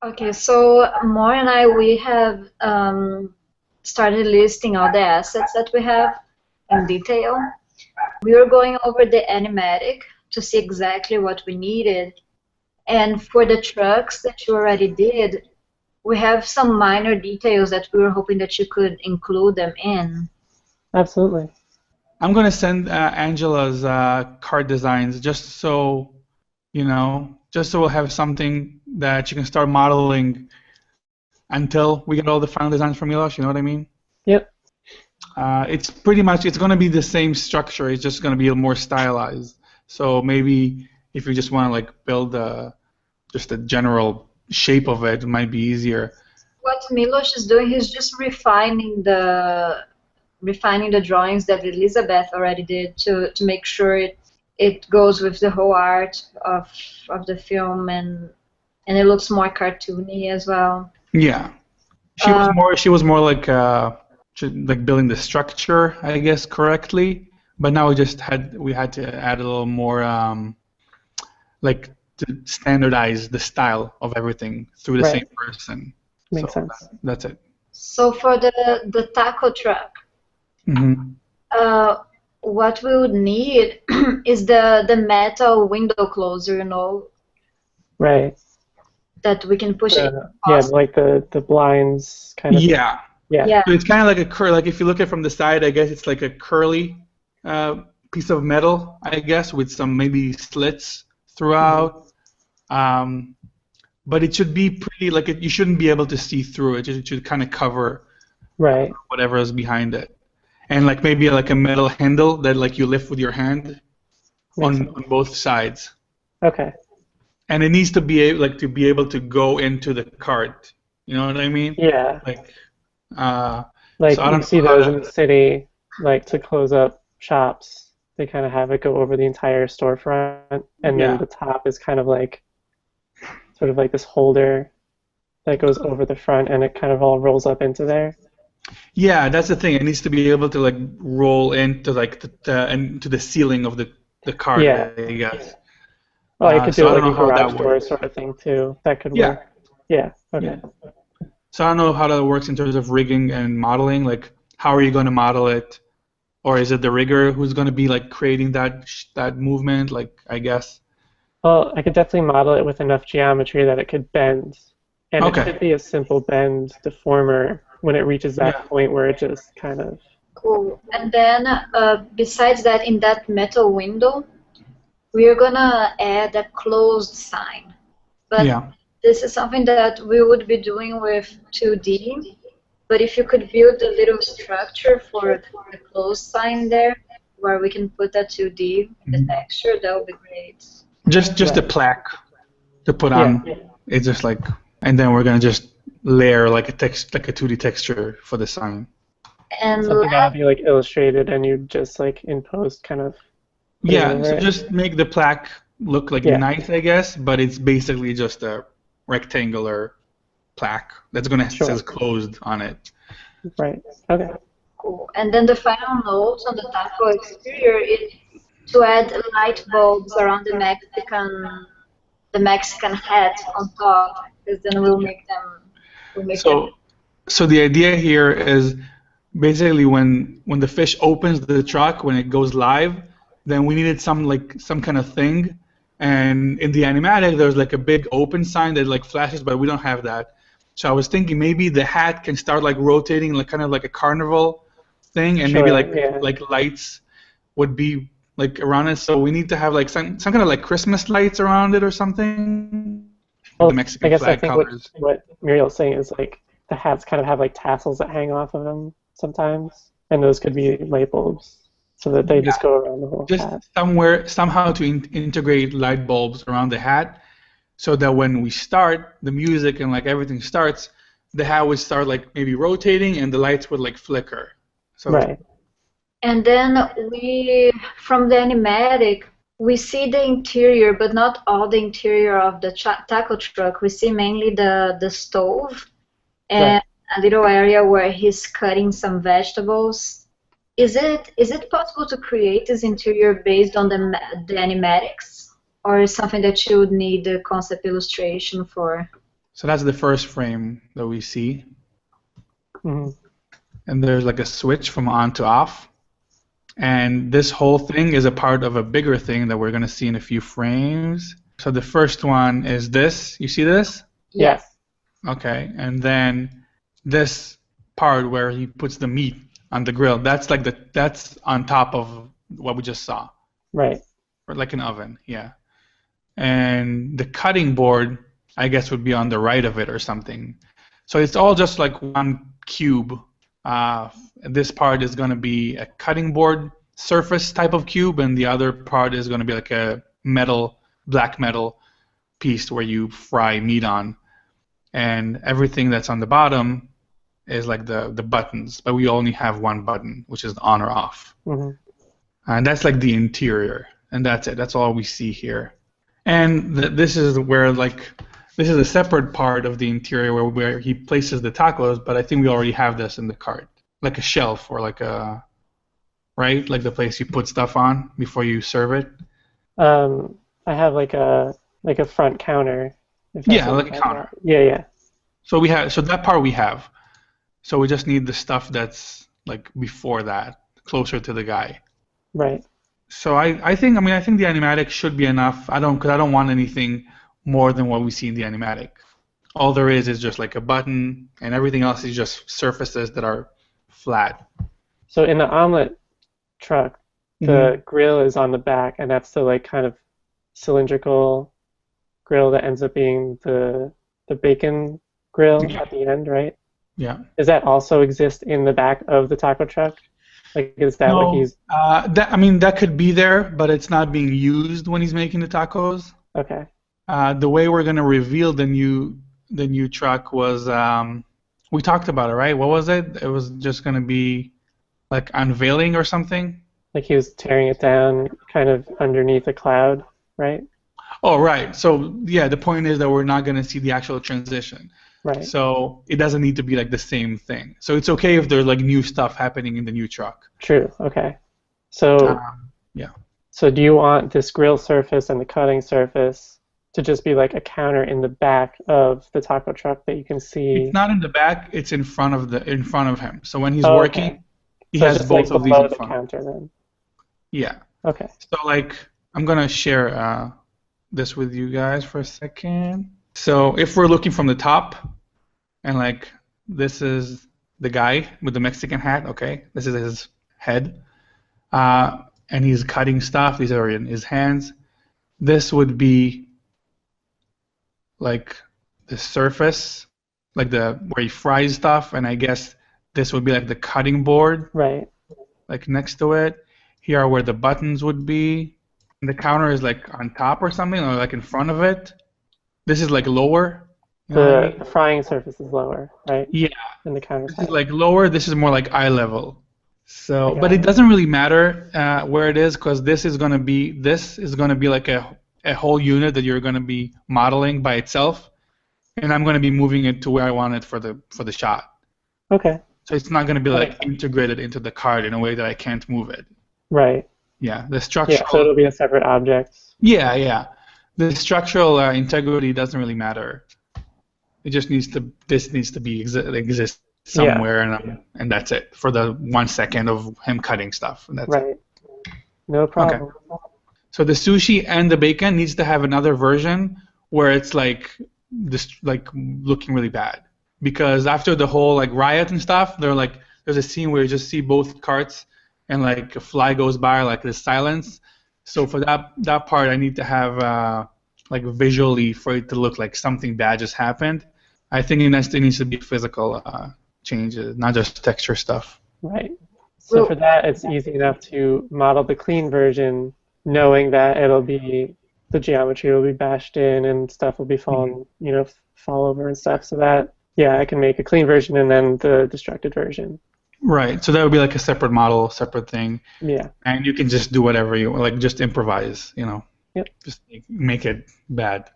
Okay, so More and I, we have started listing all the assets that we have in detail. We were going over the animatic to see exactly what we needed. And for the trucks that you already did, we have some minor details that we were hoping that you could include them in. Absolutely. I'm gonna send Angela's card designs just so just so we'll have something that you can start modeling until we get all the final designs from Milos. You know what I mean? Yep. It's pretty much it's gonna be the same structure. It's just gonna be more stylized. So maybe if you just want to like build just a general shape of it, it might be easier. What Milos is doing, he's just refining the drawings that Elizabeth already did to make sure it goes with the whole art of the film and it looks more cartoony as well. Yeah, she was more like building the structure, I guess, correctly. But now we had to add a little more like to standardize the style of everything through the same person. Makes so sense. That's it. So for the taco truck, Mm-hmm. what we would need is the metal window closer, Right. that we can push it. Yeah, like the blinds kind of. Yeah. Yeah. So it's kind of like a like if you look at it from the side, I guess it's like a curly piece of metal, I guess, with some maybe slits throughout. But it should be pretty like you shouldn't be able to see through it. It should kind of cover whatever is behind it, and like maybe like a metal handle that like you lift with your hand on both sides. Okay. And it needs to be able to go into the cart. You know what I mean? Yeah. Like so you see those in the city, like to close up shops. They kind of have it go over the entire storefront, and then the top is kind of like sort of like this holder that goes over the front, and it kind of all rolls up into there. Yeah, that's the thing. It needs to be able to like roll into like into the ceiling of the cart. Yeah. I guess. Oh, you could do like a garage door sort of thing too. That could work. Yeah. Okay. Yeah. So I don't know how that works in terms of rigging and modeling. Like, how are you going to model it, or is it the rigger who's going to be like creating that movement? Like, I guess. Well, I could definitely model it with enough geometry that it could bend, and it should be a simple bend deformer when it reaches that point where it just kind of. Cool. And then besides that, in that metal window, we're gonna add a closed sign. But this is something that we would be doing with 2D. But if you could build a little structure for the closed sign there, where we can put that 2D, the texture, that would be great. Just a plaque to put on. It's just like, and then we're gonna just layer like a 2D texture for the sign. And something that would be like illustrated, and you just like in post kind of. Yeah, so just make the plaque look like nice, I guess, but it's basically just a rectangular plaque that's gonna says closed on it. Right. Okay. Cool. And then the final note on the taco exterior is to add light bulbs around the Mexican hat on top, because then we'll make them. So the idea here is basically when the fish opens the truck, when it goes live, then we needed some kind of thing, and in the animatic there's like a big open sign that like flashes, but we don't have that. So I was thinking maybe the hat can start like rotating, like kind of like a carnival thing, and maybe like lights would be like around it. So we need to have like some kind of like Christmas lights around it or something. Well, the Mexican I guess flag I think colors. what Muriel's saying is like the hats kind of have like tassels that hang off of them sometimes, and those could be light bulbs. So that they just go around the whole hat. Somehow to integrate light bulbs around the hat, so that when we start the music and like everything starts, the hat would start like maybe rotating and the lights would like flicker. So And then from the animatic, we see the interior, but not all the interior of the taco truck. We see mainly the stove and a little area where he's cutting some vegetables. Is it possible to create this interior based on the animatics, or is something that you would need the concept illustration for? So that's the first frame that we see. Mm-hmm. And there's like a switch from on to off. And this whole thing is a part of a bigger thing that we're going to see in a few frames. So the first one is this. You see this? Yes. Okay. And then this part where he puts the meat on the grill, that's on top of what we just saw. Right. Or like an oven, yeah. And the cutting board, I guess, would be on the right of it or something. So it's all just like one cube. This part is going to be a cutting board surface type of cube, and the other part is going to be like a black metal piece where you fry meat on. And everything that's on the bottom is like the buttons, but we only have one button, which is on or off. Mm-hmm. And that's like the interior, and that's it. That's all we see here. And this is where this is a separate part of the interior where he places the tacos, but I think we already have this in the cart, like a shelf or like a, right, like the place you put stuff on before you serve it. I have like a front counter. Yeah, like a counter. Yeah. So that part we have. So we just need the stuff that's like before that, closer to the guy. Right. So I think the animatic should be enough. Because I don't want anything more than what we see in the animatic. All there is just like a button, and everything else is just surfaces that are flat. So in the omelet truck, the grill is on the back, and that's the like kind of cylindrical grill that ends up being the bacon grill at the end, right? Yeah. Does that also exist in the back of the taco truck? Like, is that what he's? That could be there, but it's not being used when he's making the tacos. Okay. The way we're gonna reveal the new truck was we talked about it, right? What was it? It was just gonna be like unveiling or something. Like he was tearing it down, kind of underneath a cloud, right? Oh, right. So yeah, the point is that we're not gonna see the actual transition. Right. So it doesn't need to be like the same thing. So it's okay if there's like new stuff happening in the new truck. True. Okay. So yeah. So do you want this grill surface and the cutting surface to just be like a counter in the back of the taco truck that you can see? It's not in the back. It's in front of him. So when he's working, he has both of these in front. The counter then. Yeah. Okay. So like I'm gonna share this with you guys for a second. So if we're looking from the top, and like this is the guy with the Mexican hat, okay, this is his head, and he's cutting stuff. These are in his hands. This would be like the surface, like where he fries stuff, and I guess this would be like the cutting board, right? Like next to it. Here are where the buttons would be. And the counter is like on top or something, or like in front of it. This is like lower. The frying surface is lower, right? Yeah. And the counter. This is like lower. This is more like eye level. So, but it doesn't really matter where it is, because this is gonna be like a whole unit that you're gonna be modeling by itself, and I'm gonna be moving it to where I want it for the shot. Okay. So it's not gonna be like integrated into the card in a way that I can't move it. Right. Yeah. The structural. Yeah. So it'll be a separate object. Yeah. The structural integrity doesn't really matter. It just needs to exist somewhere, and that's it for the 1 second of him cutting stuff. And that's right. No problem. Okay. So the sushi and the bacon needs to have another version where it's like looking really bad, because after the whole like riot and stuff, there's a scene where you just see both carts and like a fly goes by, like there's silence. So for that part, I need to have like visually for it to look like something bad just happened. I think it needs to be physical changes, not just texture stuff. Right. So for that, it's easy enough to model the clean version, knowing that the geometry will be bashed in and stuff will be fall over and stuff. So that, I can make a clean version and then the destructed version. Right. So that would be like a separate model, separate thing. Yeah. And you can just do whatever you like, just improvise, Yep. Just make it bad.